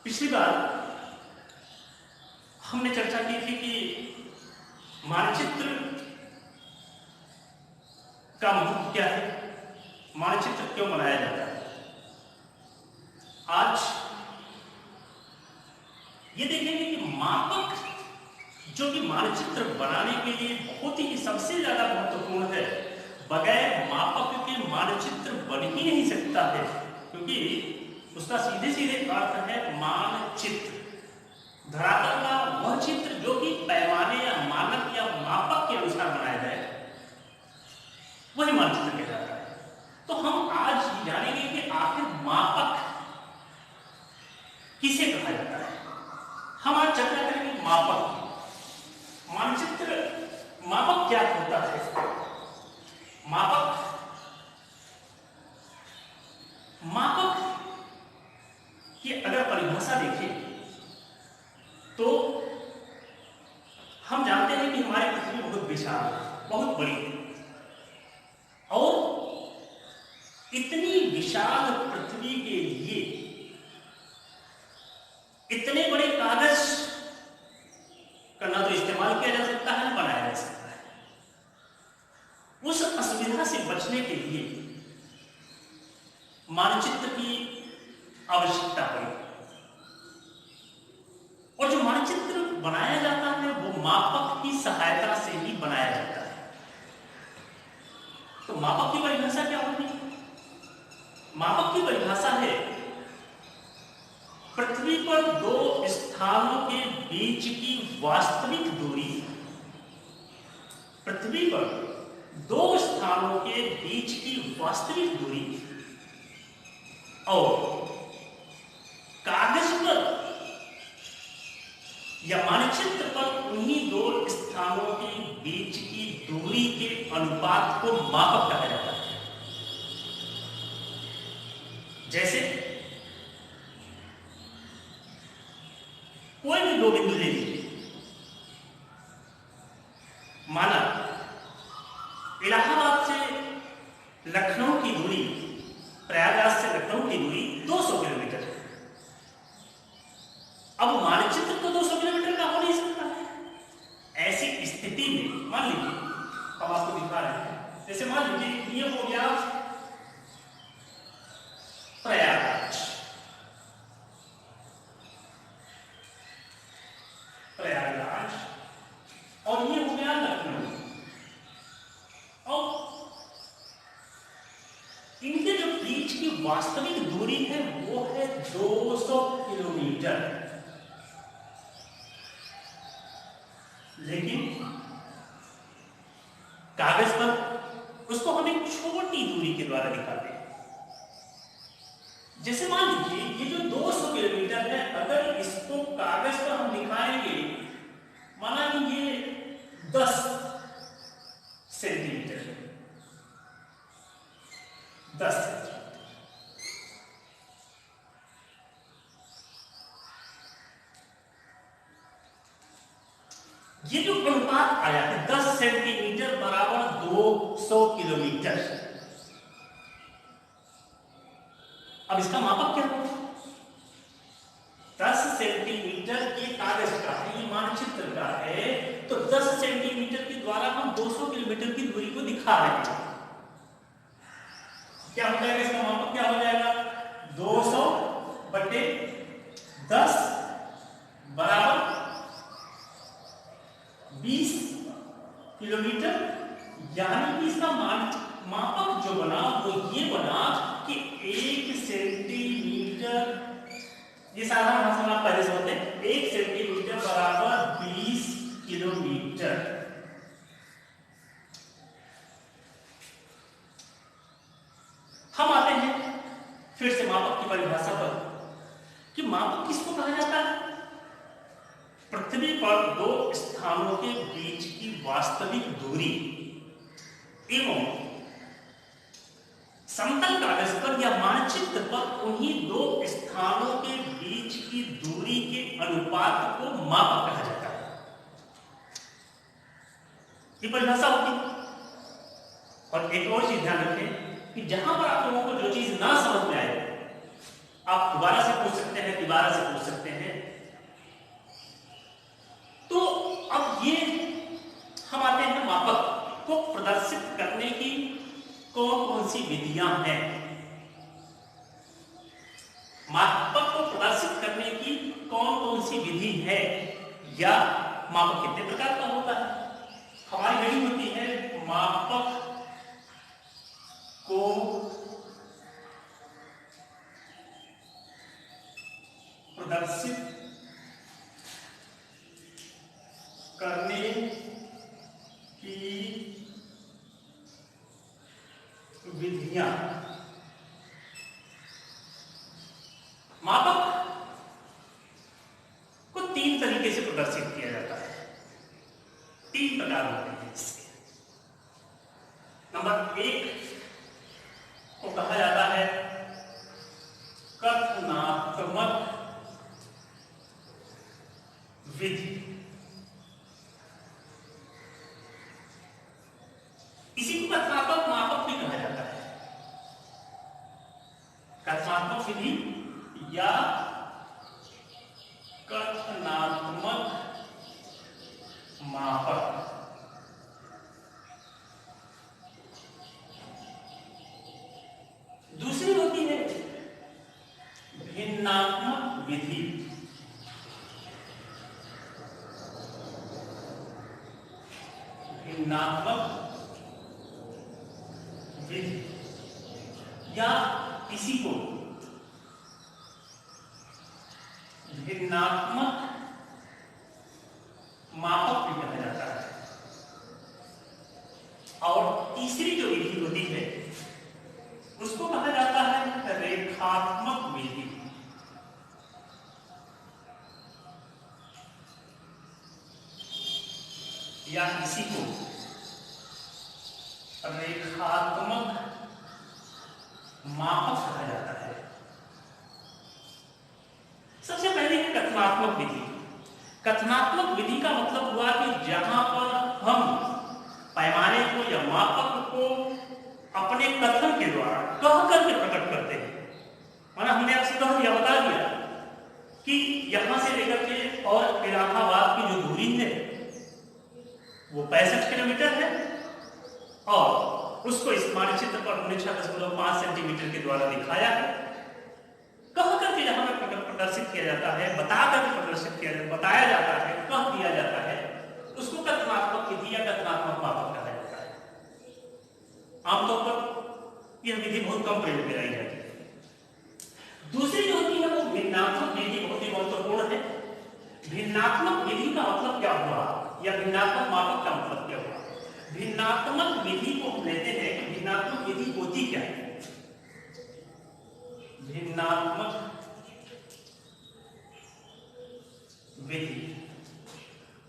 पिछली बार हमने चर्चा की थी कि मानचित्र का महत्व क्या है, मानचित्र क्यों बनाया जाता है। आज ये देखेंगे कि मापक जो कि मानचित्र बनाने के लिए बहुत ही सबसे ज्यादा महत्वपूर्ण है, बगैर मापक के मानचित्र बन ही नहीं सकता है, क्योंकि उसका सीधे सीधे अर्थ है मानचित्र। धरातल का वह चित्र जो कि पैमाने या मानक या मापक के अनुसार बनाया जाए, वही मानचित्र कहलाता है। तो हम आज जानेंगे कि आखिर मापक किसे कहा जाता है। हम आज चर्चा करेंगे मापक, मानचित्र मापक क्या होता है। मापक की अगर परिभाषा देखें तो हम जानते हैं कि हमारी पृथ्वी बहुत विशाल है, बहुत बड़ी है, और इतनी विशाल पृथ्वी के लिए इतने बड़े कागज का ना तो इस्तेमाल किया जा सकता है, बनाया जा सकता है। उस असुविधा से बचने के लिए मानचित्र की आवश्यकता पड़ी, और जो मानचित्र बनाया जाता है वो मापक की सहायता से ही बनाया जाता है। तो मापक की परिभाषा क्या होगी? मापक की परिभाषा है पृथ्वी पर दो स्थानों के बीच की वास्तविक दूरी। पृथ्वी पर दो स्थानों के बीच की वास्तविक दूरी और कागज पर या मानचित्र पर उन्हीं दो स्थानों के बीच की दूरी के अनुपात को मापक कहा जाता है। जैसे कोई भी दो बिंदु ले लीजिए, माना इलाहाबाद से लखनऊ की दूरी, प्रयागराज से लखनऊ की दूरी 200 किलोमीटर है। अब मानचित्र तो 200 किलोमीटर का हो नहीं सकता है। ऐसी स्थिति में मान लीजिए, हम आपको दिखा रहे हैं, जैसे मान लीजिए ये हो गया प्रयागराज, और ये हो गया लखनऊ, और इनके जो बीच की वास्तविक दूरी है वो है 200 किलोमीटर। लेकिन कागज पर उसको हम एक छोटी दूरी के द्वारा दिखाते हैं। जैसे मान लीजिए ये जो 200 किलोमीटर है, अगर इसको कागज पर हम दिखाएंगे, माना कि ये 10 सेंटीमीटर है, 10 सेंटीमीटर, ये जो अनुपात आया है 10 सेंटीमीटर बराबर 200 किलोमीटर। अब इसका मापक क्या होगा? 10 सेंटीमीटर के कागज का है, ये मानचित्र का है, तो 10 सेंटीमीटर के द्वारा हम 200 किलोमीटर की दूरी को दिखा रहे हैं। क्या हो जाएगा इसका मापक? क्या हो जाएगा? 200 बटे 10 बराबर 20 किलोमीटर। यानी कि इसका मापक जो बना वो ये बना कि 1 सेंटीमीटर, ये साधारण भाषा में आप पहले से होते हैं, 1 सेंटीमीटर बराबर 20 किलोमीटर। हम आते हैं फिर से मापक की परिभाषा पर कि मापक किसको कहा जाता है? पृथ्वी पर दो स्थानों के बीच की वास्तविक दूरी एवं समतल कागज पर या मानचित्र पर उन्हीं दो स्थानों के बीच की दूरी के अनुपात को मापक कहा जाता है। ये परिभाषा होती। और एक और चीज ध्यान रखें कि जहां पर आप लोगों को जो चीज ना समझ में आए आप दोबारा से पूछ सकते हैं, दोबारा से पूछ सकते हैं। तो अब ये हम आते हैं मापक को प्रदर्शित करने की कौन कौन सी विधियां हैं। मापक को प्रदर्शित करने की कौन कौन सी विधि है, या मापक कितने प्रकार का होता है। हमारी विधि होती है मापक को प्रदर्शित करने की विधियां। मापक को तीन तरीके से प्रदर्शित किया जाता है, तीन प्रकार होते हैं इसके। नंबर एक को कहा जाता है कथनात्मक विधि। इसी को कथनात्मक मापक भी कहा जाता है। कथनात्मक विधि या कथनात्मक मापक। दूसरी होती है भिन्नात्मक विधि। भिन्नात्मक विधि या इसी को भिन्नात्मक मापक भी कहा जाता है। और तीसरी जो विधि होती है उसको कहा जाता है रेखात्मक विधि। या इसी को रेखात्मक मापक कहा जाता है। सबसे पहले है कथनात्मक विधि। कथनात्मक विधि का मतलब हुआ कि जहां पर हम पैमाने को या मापक को अपने कथन के द्वारा कह करके प्रकट करते हैं। माना हमने आपसे कह दिया, बता दिया कि यहां से लेकर के और इलाहाबाद की जो दूरी है वो 65 किलोमीटर है, और उसको इस मानचित्र पर हमने 6.5 सेंटीमीटर के द्वारा दिखाया है। कह करके जहां पर प्रदर्शित किया जाता है, बता करके प्रदर्शित किया जाता है, बताया जाता है, कह दिया जाता है, उसको कथनात्मक विधि या कथनात्मक मापक कहा जाता है। आमतौर पर यह विधि बहुत कम प्रयोग में लाई जाती है। दूसरी जो होती है वो भिन्नात्मक विधि, बहुत ही महत्वपूर्ण है। भिन्नात्मक विधि का मतलब क्या हुआ, या भिन्नात्मक मापक का मतलब क्या हुआ। भिन्नात्मक विधि को हम लेते हैं कि भिन्नात्मक विधि होती क्या है। भिन्नात्मक विधि,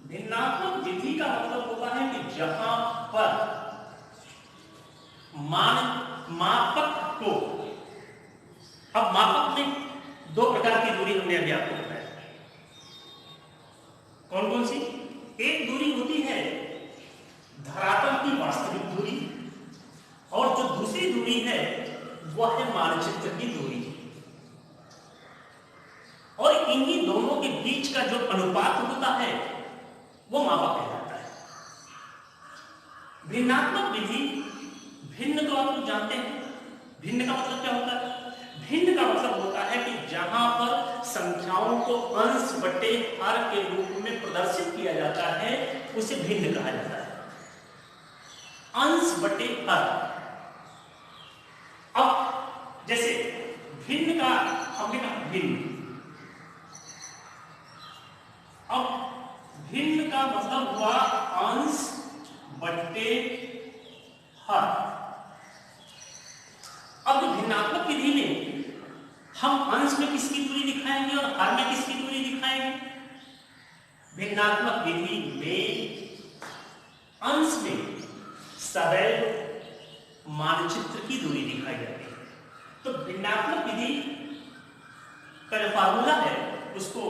भिन्नात्मक विधि का मतलब होता है कि जहां पर मापक को, अब मापक में दो प्रकार की दूरी हमने अभी आपको बताया। कौन कौन सी। एक दूरी होती है धरातल की वास्तविक दूरी, और जो दूसरी दूरी है वह है मानचित्र की दूरी। और इन्हीं दोनों के बीच का जो अनुपात होता है वो मापक कहलाता है। भिन्नात्मक विधि, भिन्न तो आप लोग जानते हैं, भिन्न का मतलब क्या होता है। भिन्न का मतलब होता है कि जहां पर संख्याओं को अंश बटे हर के रूप में प्रदर्शित किया जाता है उसे भिन्न कहा जाता है। अंश बटे हर। अब जैसे भिन्न का हमने कहा भिन्न, अब भिन्न का मतलब हुआ अंश बटे हर। अब भिन्नात्मक विधि में हम अंश में किसकी दूरी दिखाएंगे और हर में किसकी दूरी दिखाएंगे। भिन्नात्मक विधि में अंश में सदैव मानचित्र की दूरी दिखाई जाती है। तो भिन्नात्मक विधि का जो फार्मूला है उसको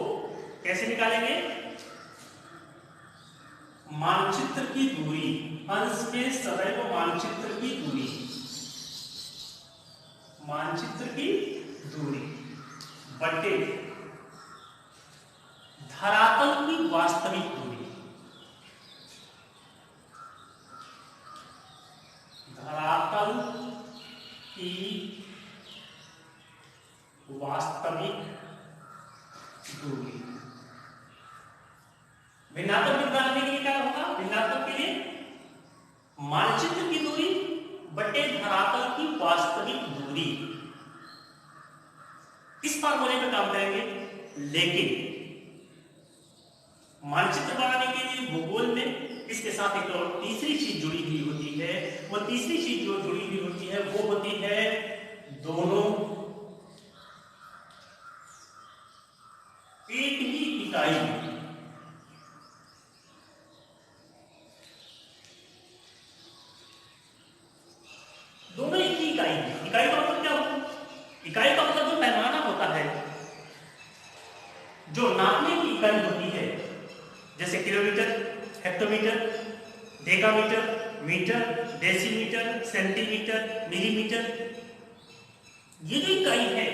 कैसे निकालेंगे। मानचित्र की दूरी, अंश में सदैव मानचित्र की दूरी, मानचित्र की दूरी। बटे धरातल की वास्तविक दूरी, धरातल की वास्तविक दूरी। भिन्नात्मक निकालने के लिए क्या होगा? भिन्नात्मक के लिए मानचित्र की दूरी बटे धरातल की वास्तविक दूरी, इस फार्मूले पे काम करेंगे। लेकिन मानचित्र बनाने के लिए भूगोल में इसके साथ एक और तीसरी चीज जुड़ी हुई होती है। वो तीसरी चीज जो जुड़ी हुई होती है वो होती है दोनों एक ही इकाई, दोनों एक ही इकाई। इकाई का मतलब क्या होता है? इकाई का मतलब जो पैमाना होता है, जो नापने की इकाई होती है, जैसे kilometre, hectometre, decametre, metre, decimetre, centimetre, millimetre, ये जो इकाई है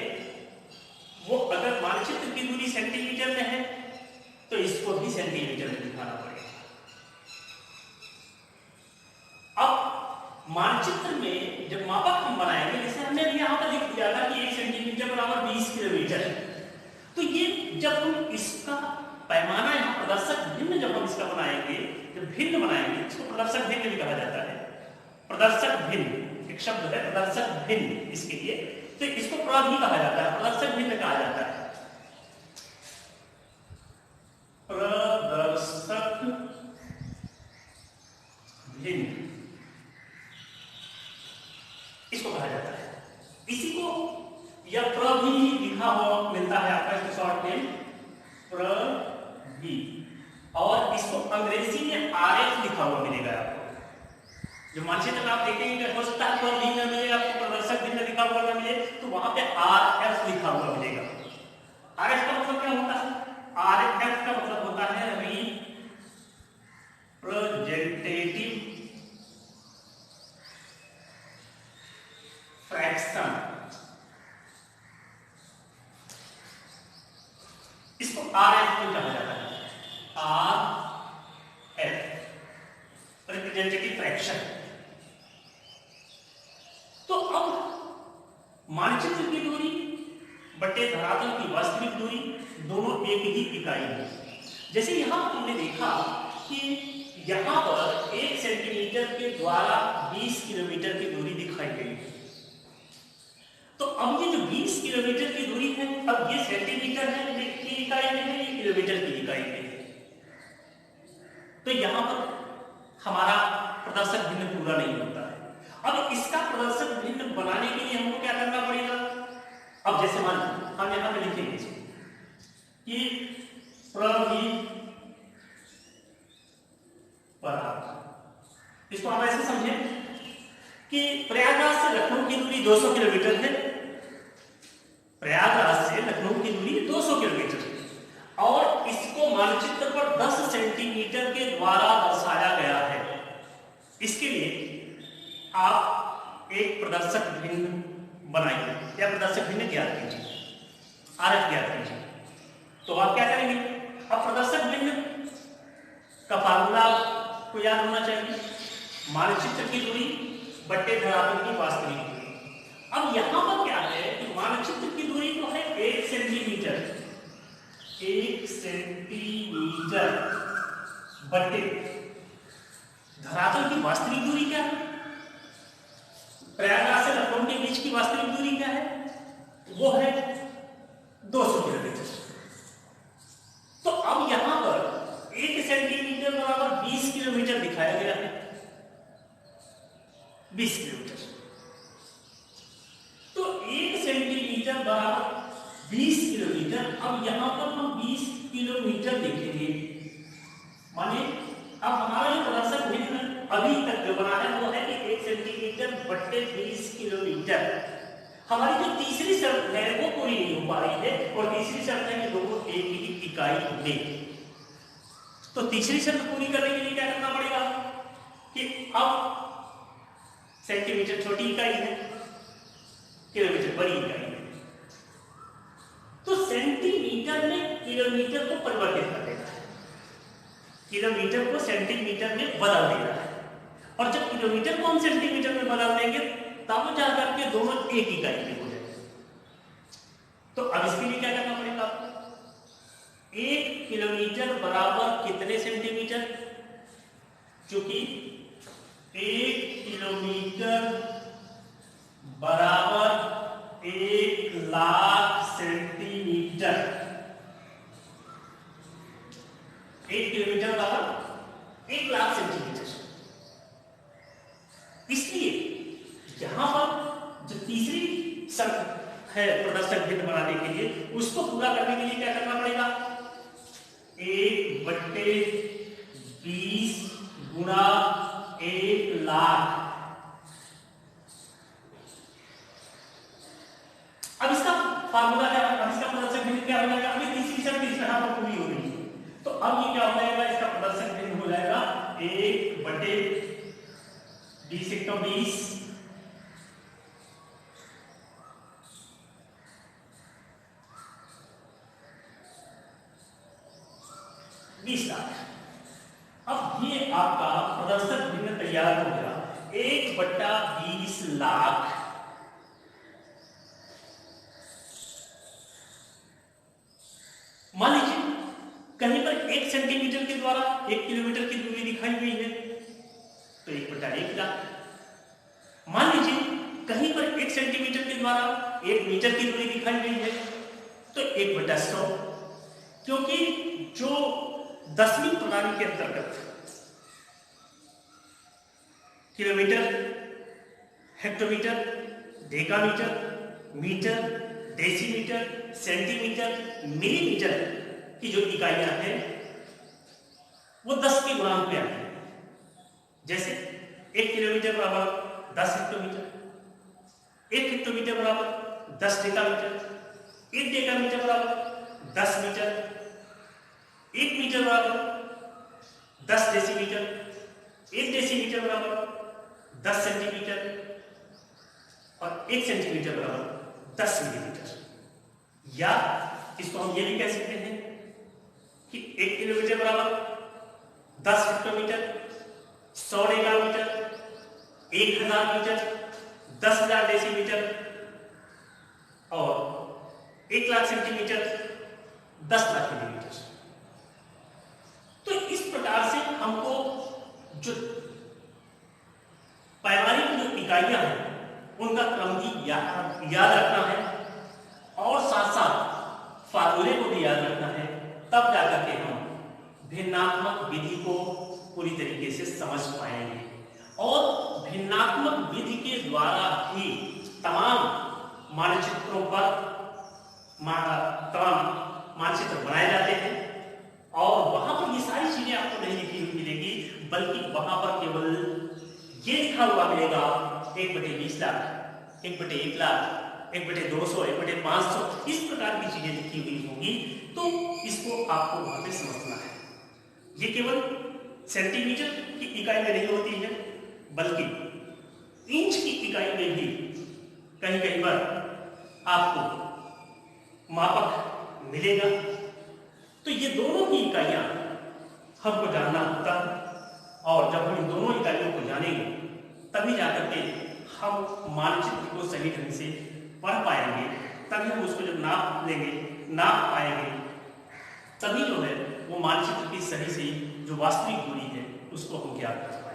वो अगर मानचित्र की दूरी सेंटीमीटर में है तो इसको भी सेंटीमीटर में दिखाना पड़ेगा। अब मानचित्र में जब मापक हम बनाएंगे, जैसे हमने यहां पर लिख दिया था कि 1 सेंटीमीटर बराबर 20 किलोमीटर, तो ये जब हम इसका पैमाना यहाँ प्रदर्शक भिन्न जब हम इसका बनाएंगे, जब भिन्न बनाएंगे, इसको प्रदर्शक भिन्न भी कहा जाता है। प्रदर्शक भिन्न एक शब्द है, प्रदर्शक भिन्न, इसके लिए तो इसको प्रद भी कहा जाता है, प्रदर्शक भिन्न कहा जाता है। प्रदर्शक भिन्न इसको कहा जाता है। इसी को या प्र भी लिखा हुआ मिलता है आपका, इसको शॉर्ट नेम प्र भी, और इसको अंग्रेजी में आरएफ लिखा हुआ मिलेगा आपको। जो मानचित्र में आप देखेंगे हो सकता है प्र भी न मिले आपको, प्रदर्शक भिन्न लिखा हुआ न मिले, तो वहां पे आरएफ लिखा हुआ मिलेगा। आरएफ का मतलब क्या होता है? आरएफ का मतलब होता है रिप्रेजेंटेटिव फ्रैक्शन। इसको आरएफ भी कहा जाता है, आरएफ रिप्रेजेंटेटिव फ्रैक्शन। तो अब मानचित्र की दूरी बटे धरातल की वास्तविक दूरी दोनों एक ही इकाई है। जैसे यहां हमने देखा कि यहां पर 1 सेंटीमीटर के द्वारा 20 किलोमीटर की दूरी दिखाई गई है। तो अब ये जो 20 किलोमीटर की दूरी है, अब ये सेंटीमीटर है की इकाई में है, ये किलोमीटर की इकाई में है। तो यहां पर हमारा प्रदर्शक भिन्न पूरा नहीं होता है। अब इसका प्रदर्शक भिन्न बनाने के लिए हमको क्या करना पड़ेगा? अब जैसे मान हम यहां पे लिखेंगे कि प्रभी बराबर, इसको हम ऐसे समझें कि प्रयागराज से लखनऊ की दूरी 200 किलोमीटर है। प्रयागराज से लखनऊ की दूरी 200 किलोमीटर है और इसको मानचित्र पर 10 सेंटीमीटर के द्वारा दर्शाया गया है। इसके लिए आप एक प्रदर्शक भिन्न बनाइए या प्रदर्शक भिन्न ज्ञात कीजिए, आरएफ ज्ञात कीजिए। तो आप क्या करेंगे? अब प्रदर्शक भिन्न का फार्मूला को याद होना चाहिए, मानचित्र की दूरी बट्टे धरातल की वास्तविक दूरी। अब यहां पर क्या है कि मानचित्र की दूरी तो है 1 सेंटीमीटर, 1 सेंटीमीटर बट्टे धरातल की वास्तविक दूरी क्या है? प्रयागराज से लखनऊ के बीच की वास्तविक दूरी क्या है? वो है 200 किलोमीटर। तो अब यहां पर 1 सेंटीमीटर बराबर 20 किलोमीटर दिखाया गया है, 20 किलोमीटर। तो 1 सेंटीमीटर बराबर 20 किलोमीटर। अब यहां पर हम 20 किलोमीटर लिखेंगे, माने अब हमारा जो प्रदर्शक भिन्न अभी तक जो बना है वो है कि 1 सेंटीमीटर बट्टे 20 किलोमीटर। हमारी जो तीसरी शर्त है वो पूरी नहीं हो पा रही है, और तीसरी शर्त है कि दोनों एक ही इकाई में। तो तीसरी शर्त पूरी करने के लिए क्या करना पड़ेगा कि अब सेंटीमीटर छोटी इकाई है, किलोमीटर बड़ी इकाई है, तो सेंटीमीटर में किलोमीटर को परिवर्तित कर देता है, किलोमीटर को सेंटीमीटर में बदल देता है। और जब किलोमीटर को हम सेंटीमीटर में बदल देंगे तब जाकर के दोनों एक इकाई के हो जाएंगे। तो अब इसके लिए क्या करना पड़ेगा आपको? 1 किलोमीटर बराबर कितने सेंटीमीटर? क्योंकि 1 किलोमीटर बराबर 1,00,000 सेंटीमीटर। 1 किलोमीटर बराबर 1,00,000 सेंटीमीटर। इसलिए यहां पर जो तीसरी शर्त है प्रदर्शक भिन्न बनाने के लिए, उसको पूरा करने के लिए क्या करना पड़ेगा? 1/20 गुणा 1,00,000। अब इसका फार्मूला क्या है? अब इसका प्रदर्शक भिन्न क्या हो जाएगा? अभी तीसरी शर्त इस तरह पर पूरी हो रही है, तो अब ये क्या हो जाएगा? इसका प्रदर्शक भिन्न हो जाएगा 1/20 × 20 20,00,000। अब ये आपका प्रदर्शक भिन्न तैयार हो गया 1/20,00,000। मान लीजिए कहीं पर 1 सेंटीमीटर के द्वारा 1 किलोमीटर की दूरी दिखाई गई है, तो 1/1,00,000। मान लीजिए कहीं पर 1 सेंटीमीटर के द्वारा 1 मीटर की दूरी दिखाई गई है, तो 1/100। क्योंकि जो 10वीं प्रणाली के अंतर्गत kilometre, hectometre, decametre, metre, decimetre, centimetre, millimetre की जो इकाइयां हैं वो 10 के गुणांक में आती है। जैसे 1 किलोमीटर बराबर 10 हेक्टोमीटर, 1 हेक्टोमीटर बराबर 10 डेकामीटर, 1 डेकामीटर बराबर 10 मीटर, 1 मीटर बराबर 10 डेसीमीटर, 1 डेसीमीटर बराबर 10 सेंटीमीटर और 1 सेंटीमीटर बराबर 10 मिलीमीटर। या इसको हम ये भी कह सकते हैं कि 1 किलोमीटर बराबर 10 हेक्टोमीटर, 100 डेकामीटर, 1000 मीटर, 10,000 डेसीमीटर और 1,00,000 सेंटीमीटर, 10,00,000 मिलीमीटर। तो इस प्रकार से हमको जो पैमाने की जो इकाइयां हैं उनका क्रम भी याद रखना है और साथ साथ फार्मूले को भी याद रखना है, तब जाकर के हम भिन्नात्मक विधि को पूरी तरीके से समझ पाएंगे। और भिन्नात्मक विधि के द्वारा ही तमाम मानचित्रों पर तमाम मानचित्र बनाए जाते हैं और वहां पर ये सारी चीजें आपको नहीं लिखी हुई मिलेगी, बल्कि वहां पर केवल ये लिखा हुआ मिलेगा 1/20,00,000, 1/1,00,000, 1/200, 1/500, इस प्रकार की चीजें लिखी हुई होंगी। तो इसको आपको वहां पे समझना है। ये केवल सेंटीमीटर की इकाई में नहीं होती है, बल्कि इंच की इकाई में भी कहीं कहीं पर आपको मापक मिलेगा। तो ये दोनों ही इकाइयां हमको जानना होता है और जब हम इन दोनों इकाइयों को जानेंगे तभी जाकर के हम मानचित्र को सही ढंग से पढ़ पाएंगे, तभी हम उसको जब नाप लेंगे, नाप पाएंगे, तभी जो है वो मानचित्र की सही से जो वास्तविक दूरी है उसको हम ज्ञात कर पाएंगे।